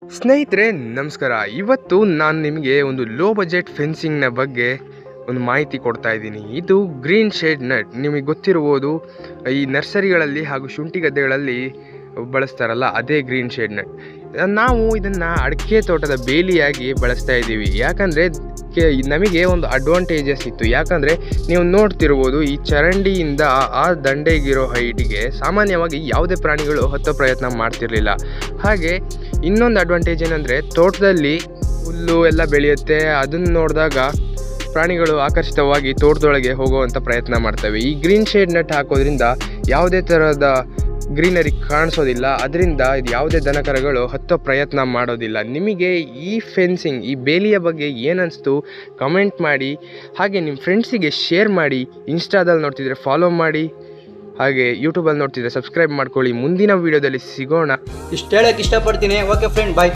ಸ್ನೇಹಿತರೆ ನಮಸ್ಕಾರ. ಇವತ್ತು ನಾನು ನಿಮಗೆ ಒಂದು ಲೋ ಬಜೆಟ್ ಫೆನ್ಸಿಂಗ್ನ ಬಗ್ಗೆ ಒಂದು ಮಾಹಿತಿ ಕೊಡ್ತಾ ಇದ್ದೀನಿ. ಇದು ಗ್ರೀನ್ ಶೇಡ್ ನೆಟ್. ನಿಮಗೆ ಗೊತ್ತಿರ್ಬೋದು, ಈ ನರ್ಸರಿಗಳಲ್ಲಿ ಹಾಗೂ ಶುಂಠಿ ಗದ್ದೆಗಳಲ್ಲಿ ಬಳಸ್ತಾರಲ್ಲ, ಅದೇ ಗ್ರೀನ್ ಶೇಡ್ ನೆಟ್. ನಾವು ಇದನ್ನು ಅಡಿಕೆ ತೋಟದ ಬೇಲಿಯಾಗಿ ಬಳಸ್ತಾ ಇದ್ದೀವಿ. ಯಾಕಂದರೆ ನಮಗೆ ಒಂದು ಅಡ್ವಾಂಟೇಜಸ್ ಇತ್ತು. ಯಾಕಂದರೆ ನೀವು ನೋಡ್ತಿರ್ಬೋದು, ಈ ಚರಂಡಿಯಿಂದ ಆ ದಂಡೆಗಿರೋ ಹೈಟಿಗೆ ಸಾಮಾನ್ಯವಾಗಿ ಯಾವುದೇ ಪ್ರಾಣಿಗಳು ಹತ್ತೋ ಪ್ರಯತ್ನ ಮಾಡ್ತಿರ್ಲಿಲ್ಲ. ಹಾಗೆ ಇನ್ನೊಂದು ಅಡ್ವಾಂಟೇಜ್ ಏನಂದರೆ, ತೋಟದಲ್ಲಿ ಹುಲ್ಲು ಎಲ್ಲ ಬೆಳೆಯುತ್ತೆ. ಅದನ್ನು ನೋಡಿದಾಗ ಪ್ರಾಣಿಗಳು ಆಕರ್ಷಿತವಾಗಿ ತೋಟದೊಳಗೆ ಹೋಗುವಂಥ ಪ್ರಯತ್ನ ಮಾಡ್ತವೆ. ಈ ಗ್ರೀನ್ ಶೇಡ್ ನೆಟ್ ಹಾಕೋದ್ರಿಂದ ಯಾವುದೇ ಥರದ ಗ್ರೀನರಿ ಕಾಣಿಸೋದಿಲ್ಲ. ಅದರಿಂದ ಇದು ಯಾವುದೇ ದನಕರಗಳು ಹತ್ತೋ ಪ್ರಯತ್ನ ಮಾಡೋದಿಲ್ಲ. ನಿಮಗೆ ಈ ಫೆನ್ಸಿಂಗ್, ಈ ಬೇಲಿಯ ಬಗ್ಗೆ ಏನನ್ನಿಸ್ತು ಕಮೆಂಟ್ ಮಾಡಿ. ಹಾಗೆ ನಿಮ್ಮ ಫ್ರೆಂಡ್ಸಿಗೆ ಶೇರ್ ಮಾಡಿ. ಇನ್ಸ್ಟಾದಲ್ಲಿ ನೋಡ್ತಿದ್ರೆ ಫಾಲೋ ಮಾಡಿ. ಹಾಗೆ ಯೂಟ್ಯೂಬಲ್ಲಿ ನೋಡ್ತಿದ್ರೆ ಸಬ್ಸ್ಕ್ರೈಬ್ ಮಾಡ್ಕೊಳ್ಳಿ. ಮುಂದಿನ ವೀಡಿಯೋದಲ್ಲಿ ಸಿಗೋಣ. ಇಷ್ಟು ಹೇಳಕ್ಕೆ ಇಷ್ಟಪಡ್ತೀನಿ. ಓಕೆ ಫ್ರೆಂಡ್, ಬಾಯ್.